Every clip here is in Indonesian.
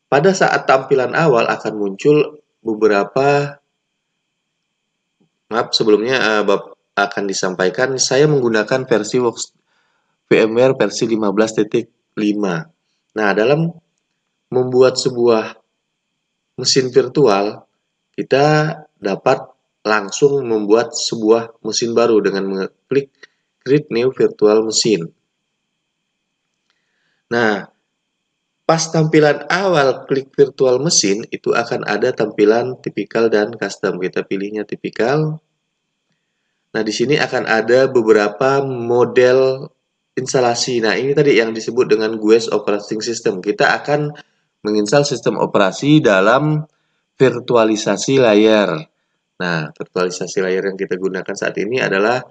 pada saat tampilan awal akan muncul beberapa, maaf sebelumnya akan disampaikan saya menggunakan versi VMware versi 15.5. Nah, dalam membuat sebuah mesin virtual, kita dapat langsung membuat sebuah mesin baru dengan mengklik Create New Virtual Machine. Nah, pas tampilan awal klik virtual machine, itu akan ada tampilan tipikal dan custom. Kita pilihnya tipikal. Nah, di sini akan ada beberapa model instalasi. Nah, ini tadi yang disebut dengan GUIS Operating System. Kita akan menginstal sistem operasi dalam virtualisasi layar. Nah, virtualisasi layar yang kita gunakan saat ini adalah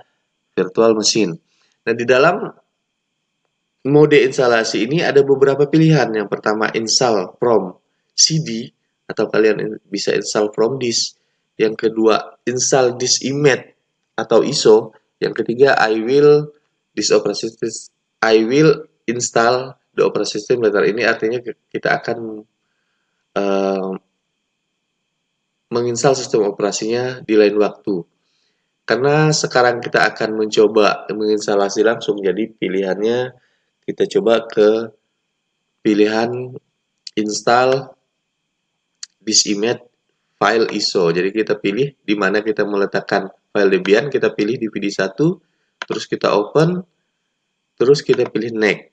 virtual machine. Nah, di dalam mode instalasi ini ada beberapa pilihan. Yang pertama, install from CD, atau kalian bisa install from disk. Yang kedua, install this image atau ISO. Yang ketiga, I will install the operating system later. Ini artinya kita akan menginstal sistem operasinya di lain waktu. Karena sekarang kita akan mencoba menginstalasi langsung, jadi pilihannya kita coba ke pilihan install this image file ISO. Jadi kita pilih di mana kita meletakkan file Debian, kita pilih DVD1, terus kita open, terus kita pilih next.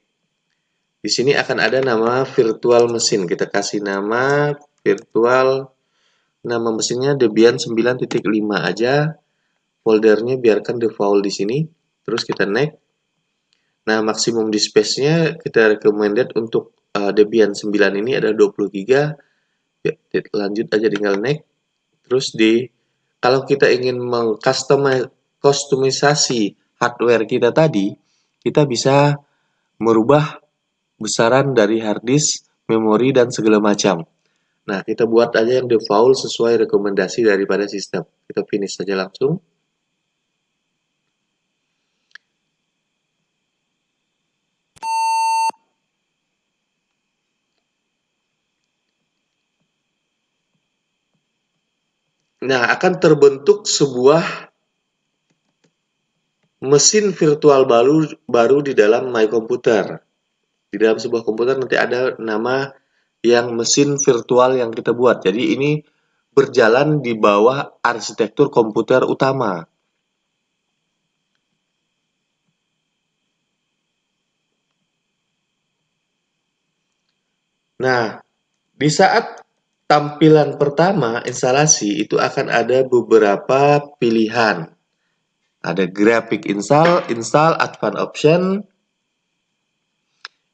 Di sini akan ada nama virtual machine. Kita kasih nama virtual, nama mesinnya Debian 9.5 aja. Foldernya biarkan default di sini. Terus kita next. Nah, maksimum disk space-nya kita recommended untuk Debian 9 ini ada 20 GB. Ya, lanjut aja tinggal next. Terus kalau kita ingin mengkustomisasi hardware kita tadi, kita bisa merubah besaran dari hard disk, memori, dan segala macam. Nah, kita buat aja yang default sesuai rekomendasi daripada sistem. Kita finish saja langsung. Nah, akan terbentuk sebuah mesin virtual baru di dalam My Computer. Di dalam sebuah komputer nanti ada nama yang mesin virtual yang kita buat. Jadi ini berjalan di bawah arsitektur komputer utama. Nah, di saat tampilan pertama instalasi itu akan ada beberapa pilihan. Ada graphic install advanced option,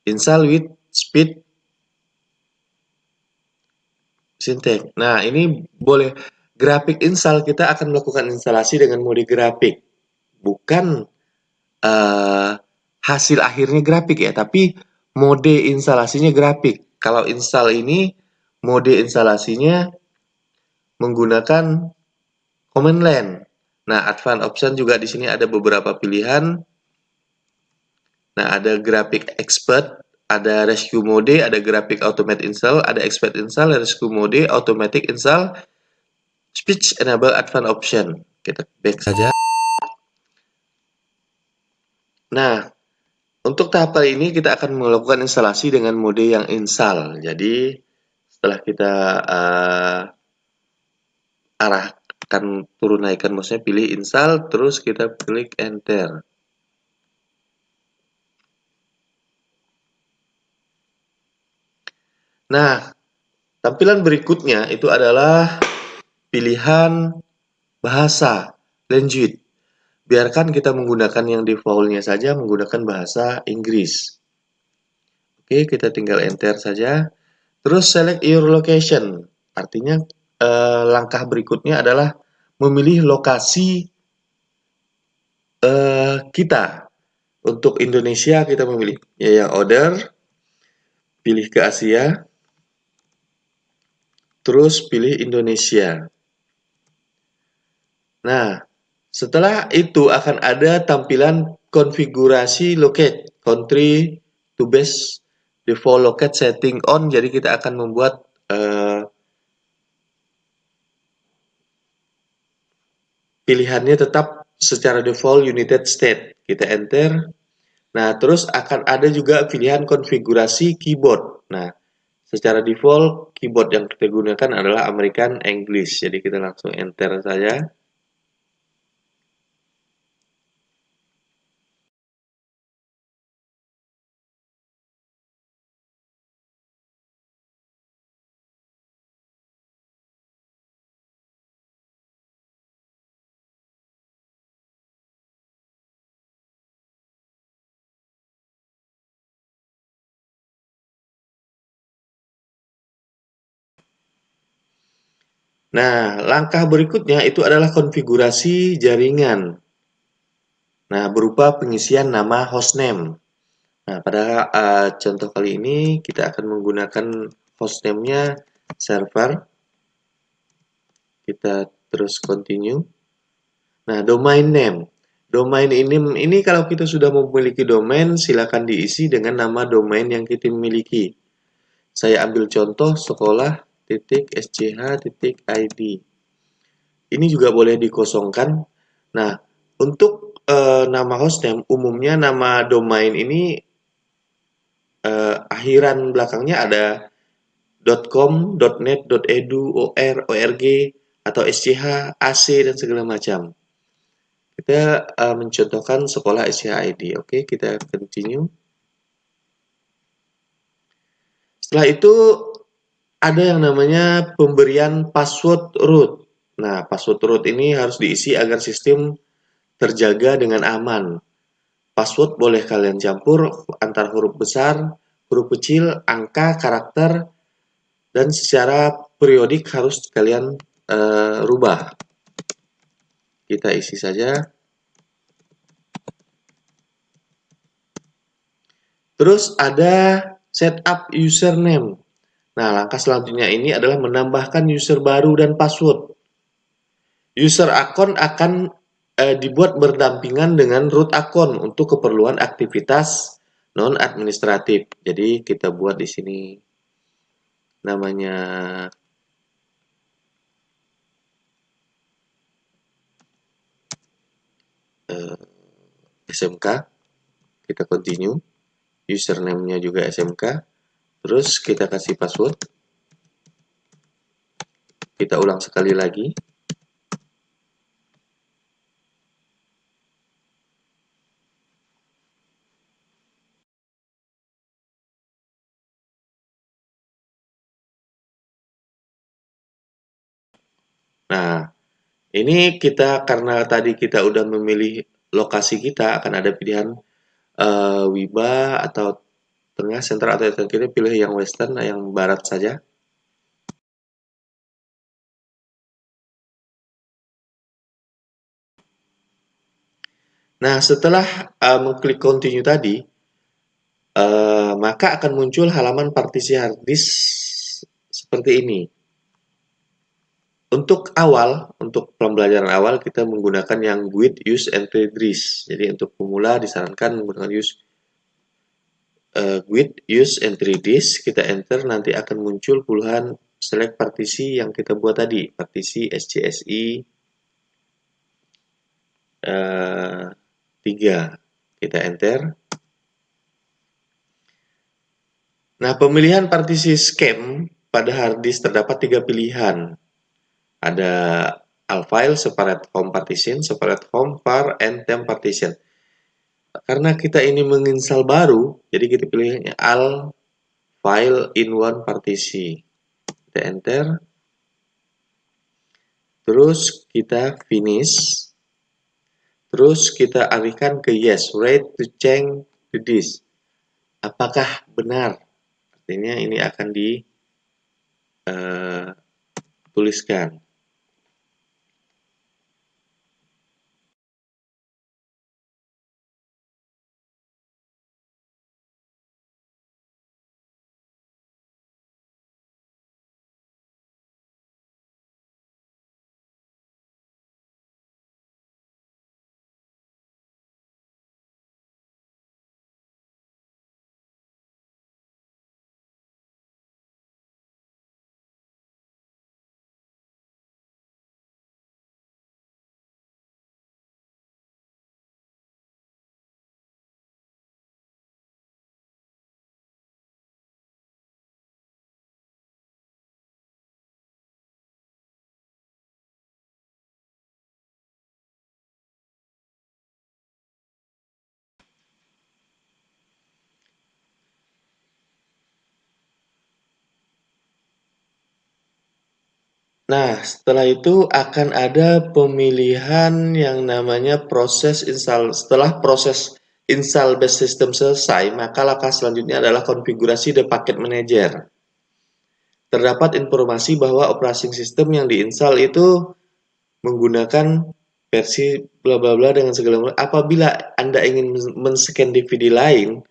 install with speed, syntax. Nah, ini boleh graphic install, kita akan melakukan instalasi dengan mode grafik. Bukan hasil akhirnya grafik ya, tapi mode instalasinya grafik. Kalau install ini mode instalasinya menggunakan command line. Nah, advanced option juga di sini ada beberapa pilihan. Nah, ada graphic expert, ada rescue mode, ada graphic automatic install, ada expert install, rescue mode, automatic install, speech enable advanced option. Kita back saja. Nah, untuk tahap kali ini kita akan melakukan instalasi dengan mode yang install. Jadi setelah kita arahkan turun naikkan mouse-nya, pilih install, terus kita klik enter. Nah, tampilan berikutnya itu adalah pilihan bahasa language. Biarkan kita menggunakan yang default-nya saja, menggunakan bahasa Inggris. Oke, kita tinggal enter saja. Terus select your location. Artinya langkah berikutnya adalah memilih lokasi kita. Untuk Indonesia kita memilih yang order, pilih ke Asia, terus pilih Indonesia. Nah, setelah itu akan ada tampilan konfigurasi locate country to base default locate setting on, jadi kita akan membuat pilihannya tetap secara default United State. Kita enter. Nah, terus akan ada juga pilihan konfigurasi keyboard. Nah, secara default keyboard yang kita gunakan adalah American English. Jadi kita langsung enter saja. Nah, langkah berikutnya itu adalah konfigurasi jaringan. Nah, berupa pengisian nama hostname. Nah, pada contoh kali ini kita akan menggunakan hostname-nya server. Kita terus continue. Nah, domain name. Domain ini kalau kita sudah memiliki domain, silakan diisi dengan nama domain yang kita miliki. Saya ambil contoh sekolah.sch.id. Ini juga boleh dikosongkan. Nah, untuk nama hostname, umumnya nama domain ini akhiran belakangnya ada .com, .net, .edu, .or, .org, atau SCH, AC, dan segala macam. Kita mencontohkan sekolah SCH.id. Oke, kita continue. Setelah itu ada yang namanya pemberian password root. Nah, password root ini harus diisi agar sistem terjaga dengan aman. Password boleh kalian campur antar huruf besar, huruf kecil, angka, karakter, dan secara periodik harus kalian rubah. Kita isi saja. Terus ada setup username. Nah, langkah selanjutnya ini adalah menambahkan user baru dan password. User akun akan dibuat berdampingan dengan root akun untuk keperluan aktivitas non-administratif. Jadi kita buat di sini namanya SMK. Kita continue. Username-nya juga SMK. Terus kita kasih password. Kita ulang sekali lagi. Nah, ini kita karena tadi kita udah memilih lokasi kita, akan ada pilihan Wiba atau tengah, sentral, atau kiri. Pilih yang western, yang barat saja. Nah, setelah mengklik continue tadi, maka akan muncul halaman partisi hard disk seperti ini. Untuk pembelajaran awal kita menggunakan yang GUID use entry disk. Jadi untuk pemula disarankan menggunakan GUID use entry disk. Kita enter, nanti akan muncul puluhan select partisi yang kita buat tadi. Partisi SCSI 3. Kita enter. Nah, pemilihan partisi scheme pada hard disk terdapat 3 pilihan. Ada all file, separate home partition, separate home, var, and temp partition. Karena kita ini menginstal baru, jadi kita pilihnya all file in one partisi. Kita enter. Terus kita finish. Terus kita alihkan ke yes, ready to change the disk. Apakah benar? Artinya ini akan dituliskan. Nah, setelah itu akan ada pemilihan yang namanya proses install. Setelah proses install base system selesai, maka langkah selanjutnya adalah konfigurasi the packet manager. Terdapat informasi bahwa operating system yang diinstal itu menggunakan versi bla bla bla dengan segala macam. Apabila Anda ingin men-scan DVD lain,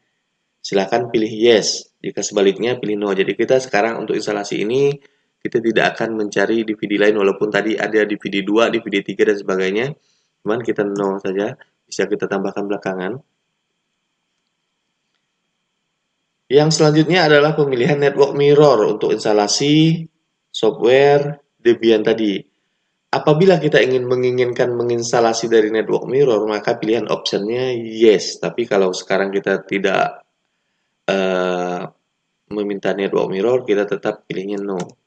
silakan pilih yes. Jika sebaliknya pilih no. Jadi kita sekarang untuk instalasi ini kita tidak akan mencari DVD lain walaupun tadi ada DVD 2, DVD 3 dan sebagainya. Cuman kita no saja, bisa kita tambahkan belakangan. Yang selanjutnya adalah pemilihan network mirror untuk instalasi software Debian tadi. Apabila kita menginginkan menginstalasi dari network mirror, maka pilihan optionnya yes. Tapi kalau sekarang kita tidak uh, meminta network mirror, kita tetap pilihnya no.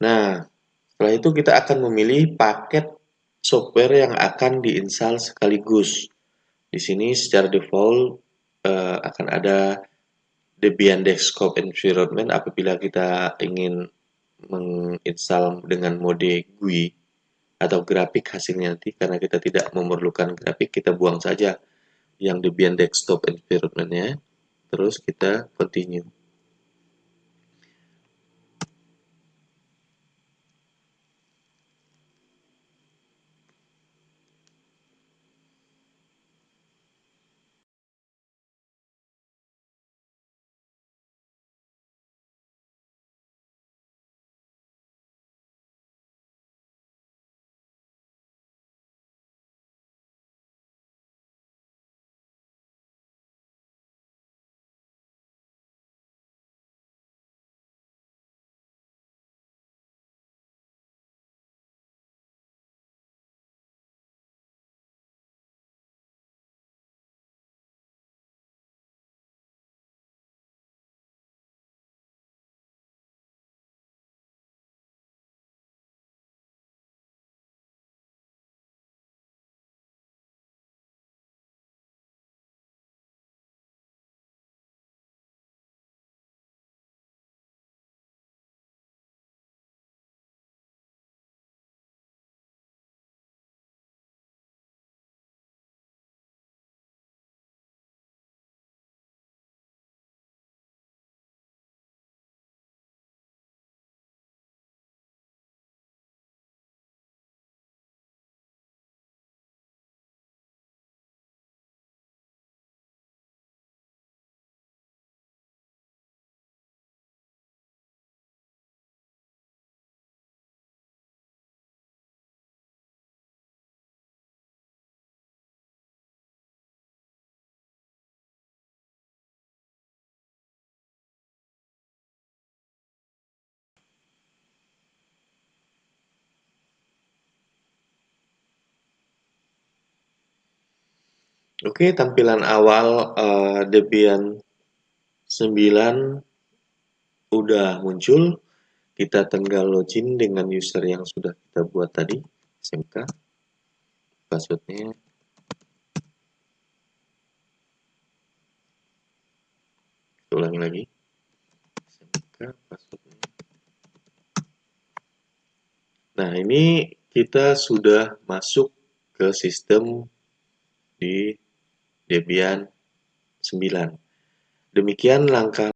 Nah, setelah itu kita akan memilih paket software yang akan diinstal sekaligus. Di sini secara default akan ada Debian Desktop Environment apabila kita ingin menginstal dengan mode GUI atau grafik hasilnya nanti karena kita tidak memerlukan grafik kita buang saja yang Debian Desktop Environment-nya terus kita continue. Oke, tampilan awal Debian 9 udah muncul. Kita tinggal login dengan user yang sudah kita buat tadi, SMK. Passwordnya ulangi lagi, SMK passwordnya. Nah, ini kita sudah masuk ke sistem di Debian 9. Demikian langkah